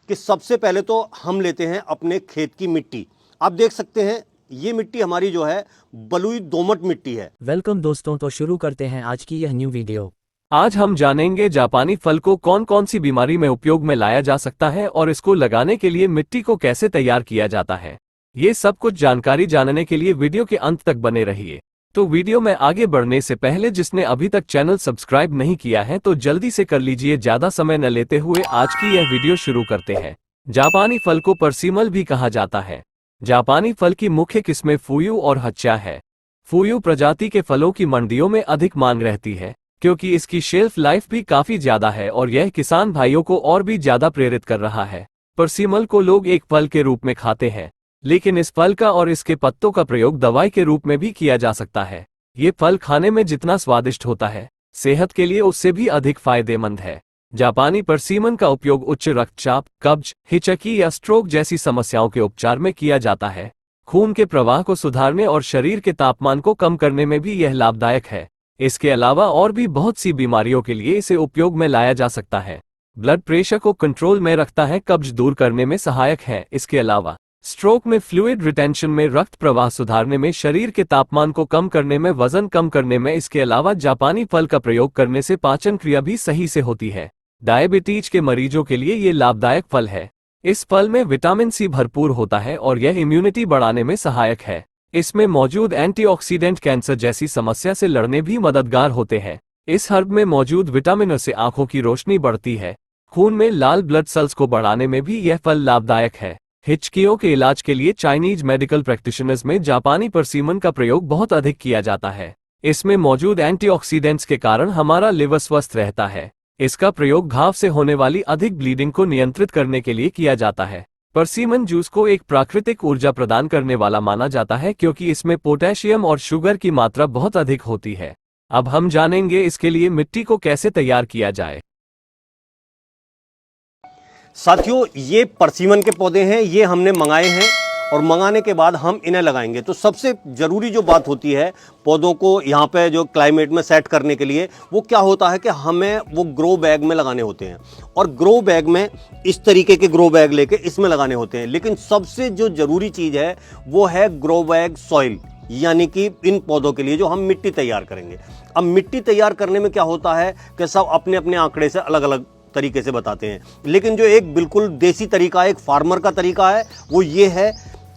कि सबसे पहले तो हम लेते हैं अपने खेत की मिट्टी। आप देख सकते हैं ये मिट्टी हमारी जो है बलुई दोमट मिट्टी है। वेलकम दोस्तों, तो शुरू करते हैं आज की यह न्यू वीडियो। आज हम जानेंगे जापानी फल को कौन कौन सी बीमारी में उपयोग में लाया जा सकता है और इसको लगाने के लिए मिट्टी को कैसे तैयार किया जाता है। ये सब कुछ जानकारी जानने के लिए वीडियो के अंत तक बने रहिए। तो वीडियो में आगे बढ़ने से पहले जिसने अभी तक चैनल सब्सक्राइब नहीं किया है तो जल्दी से कर लीजिए। ज्यादा समय न लेते हुए आज की यह वीडियो शुरू करते हैं। जापानी फल को परसिमल भी कहा जाता है। जापानी फल की मुख्य किस्में फूयू और हच्चा है। फूयू प्रजाति के फलों की मंडियों में अधिक मांग रहती है क्योंकि इसकी शेल्फ लाइफ भी काफी ज्यादा है और यह किसान भाइयों को और भी ज्यादा प्रेरित कर रहा है। परसिमल को लोग एक फल के रूप में खाते हैं, लेकिन इस फल का और इसके पत्तों का प्रयोग दवाई के रूप में भी किया जा सकता है। ये फल खाने में जितना स्वादिष्ट होता है, सेहत के लिए उससे भी अधिक फायदेमंद है। जापानी परसिमन का उपयोग उच्च रक्तचाप, कब्ज, हिचकी या स्ट्रोक जैसी समस्याओं के उपचार में किया जाता है। खून के प्रवाह को सुधारने और शरीर के तापमान को कम करने में भी यह लाभदायक है। इसके अलावा और भी बहुत सी बीमारियों के लिए इसे उपयोग में लाया जा सकता है। ब्लड प्रेशर को कंट्रोल में रखता है, कब्ज दूर करने में सहायक है। इसके अलावा स्ट्रोक में फ्लूइड रिटेंशन में, रक्त प्रवाह सुधारने में, शरीर के तापमान को कम करने में, वजन कम करने में। इसके अलावा जापानी फल का प्रयोग करने से पाचन क्रिया भी सही से होती है। डायबिटीज के मरीजों के लिए ये लाभदायक फल है। इस फल में विटामिन सी भरपूर होता है और यह इम्यूनिटी बढ़ाने में सहायक है। इसमें मौजूद एंटीऑक्सीडेंट कैंसर जैसी समस्या से लड़ने भी मददगार होते हैं। इस हर्ब में मौजूद विटामिनों से आंखों की रोशनी बढ़ती है। खून में लाल ब्लड सेल्स को बढ़ाने में भी यह फल लाभदायक है। हिचकियों के इलाज के लिए चाइनीज मेडिकल प्रैक्टिशनर्स में जापानी परसिमन का प्रयोग बहुत अधिक किया जाता है। इसमें मौजूद एंटीऑक्सीडेंट्स के कारण हमारा लिवर स्वस्थ रहता है। इसका प्रयोग घाव से होने वाली अधिक ब्लीडिंग को नियंत्रित करने के लिए किया जाता है। परसिमन जूस को एक प्राकृतिक ऊर्जा प्रदान करने वाला माना जाता है क्योंकि इसमें पोटेशियम और शुगर की मात्रा बहुत अधिक होती है। अब हम जानेंगे इसके लिए मिट्टी को कैसे तैयार किया जाए। साथियों, ये परसिमन के पौधे हैं, ये हमने मंगाए हैं और मंगाने के बाद हम इन्हें लगाएंगे। तो सबसे ज़रूरी जो बात होती है पौधों को यहाँ पे जो क्लाइमेट में सेट करने के लिए, वो क्या होता है कि हमें वो ग्रो बैग में लगाने होते हैं और ग्रो बैग में इस तरीके के ग्रो बैग लेके इसमें लगाने होते हैं। लेकिन सबसे जो ज़रूरी चीज़ है वो है ग्रो बैग सॉइल, यानी कि इन पौधों के लिए जो हम मिट्टी तैयार करेंगे। अब मिट्टी तैयार करने में क्या होता है कि सब अपने अपने आंकड़े से अलग अलग तरीके से बताते हैं, लेकिन जो एक बिल्कुल देसी तरीका, एक फार्मर का तरीका है, वो ये है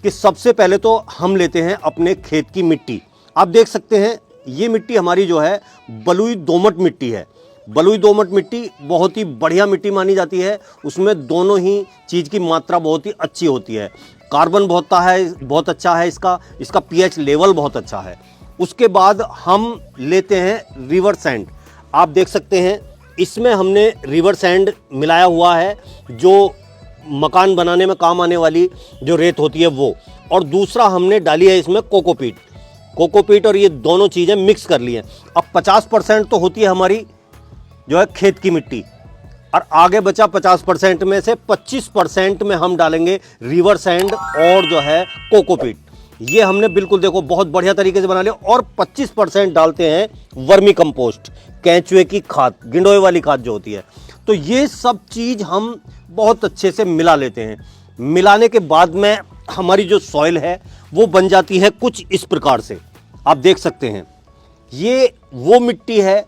कि सबसे पहले तो हम लेते हैं अपने खेत की मिट्टी। आप देख सकते हैं ये मिट्टी हमारी जो है बलुई दोमट मिट्टी है। बलुई दोमट मिट्टी बहुत ही बढ़िया मिट्टी मानी जाती है। उसमें दोनों ही चीज़ की मात्रा बहुत ही अच्छी होती है। कार्बन बहुत अच्छा है इसका पीएच लेवल बहुत अच्छा है। उसके बाद हम लेते हैं रिवर सैंड। आप देख सकते हैं इसमें हमने रिवर सैंड मिलाया हुआ है, जो मकान बनाने में काम आने वाली जो रेत होती है वो। और दूसरा हमने डाली है इसमें कोकोपीट और ये दोनों चीज़ें मिक्स कर ली हैं। अब 50% तो होती है हमारी जो है खेत की मिट्टी, और आगे बचा 50% में से 25% में हम डालेंगे रिवर सैंड और जो है कोकोपीट। ये हमने बिल्कुल देखो बहुत बढ़िया तरीके से बना लिया। और 25% डालते हैं वर्मी कंपोस्ट, केंचुए की खाद, गिंडोए वाली खाद जो होती है। तो ये सब चीज़ हम बहुत अच्छे से मिला लेते हैं। मिलाने के बाद में हमारी जो सॉइल है वो बन जाती है कुछ इस प्रकार से। आप देख सकते हैं ये वो मिट्टी है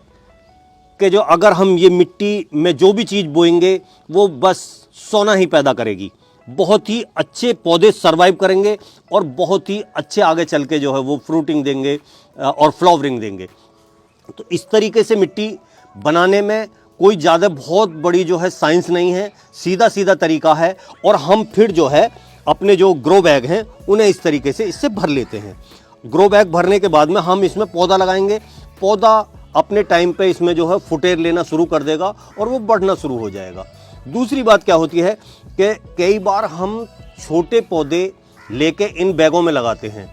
कि जो अगर हम ये मिट्टी में जो भी चीज़ बोएंगे वो बस सोना ही पैदा करेगी। बहुत ही अच्छे पौधे सरवाइव करेंगे और बहुत ही अच्छे आगे चल के जो है वो फ्रूटिंग देंगे और फ्लावरिंग देंगे। तो इस तरीके से मिट्टी बनाने में कोई ज़्यादा बहुत बड़ी जो है साइंस नहीं है, सीधा सीधा तरीका है। और हम फिर जो है अपने जो ग्रो बैग हैं उन्हें इस तरीके से इससे भर लेते हैं। ग्रो बैग भरने के बाद में हम इसमें पौधा लगाएंगे। पौधा अपने टाइम पे इसमें जो है फुटेर लेना शुरू कर देगा और वो बढ़ना शुरू हो जाएगा। दूसरी बात क्या होती है कि कई बार हम छोटे पौधे लेके इन बैगों में लगाते हैं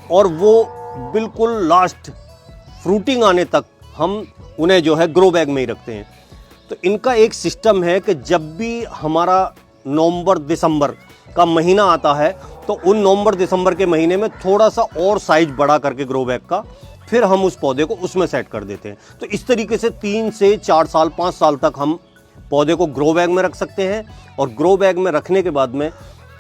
और वो बिल्कुल लास्ट फ्रूटिंग आने तक हम उन्हें जो है ग्रो बैग में ही रखते हैं। तो इनका एक सिस्टम है कि जब भी हमारा नवंबर दिसंबर का महीना आता है तो उन नवंबर दिसंबर के महीने में थोड़ा सा और साइज बढ़ा करके ग्रो बैग का फिर हम उस पौधे को उसमें सेट कर देते हैं। तो इस तरीके से 3 से 4 साल 5 साल तक हम पौधे को ग्रो बैग में रख सकते हैं और ग्रो बैग में रखने के बाद में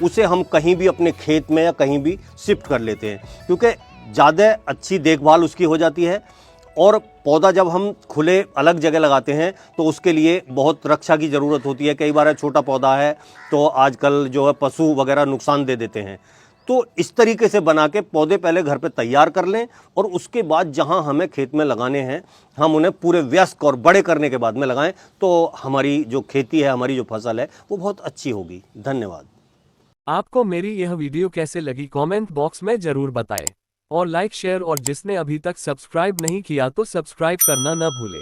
उसे हम कहीं भी अपने खेत में या कहीं भी शिफ्ट कर लेते हैं, क्योंकि ज़्यादा अच्छी देखभाल उसकी हो जाती है। और पौधा जब हम खुले अलग जगह लगाते हैं तो उसके लिए बहुत रक्षा की ज़रूरत होती है। कई बार छोटा पौधा है तो आजकल जो है पशु वगैरह नुकसान दे देते हैं। तो इस तरीके से बना के पौधे पहले घर पे तैयार कर लें और उसके बाद जहां हमें खेत में लगाने हैं हम उन्हें पूरे वयस्क और बड़े करने के बाद में लगाएं, तो हमारी जो खेती है, हमारी जो फसल है वो बहुत अच्छी होगी। धन्यवाद। आपको मेरी यह वीडियो कैसे लगी कमेंट बॉक्स में जरूर बताएं और लाइक शेयर और जिसने अभी तक सब्सक्राइब नहीं किया तो सब्सक्राइब करना न भूलें।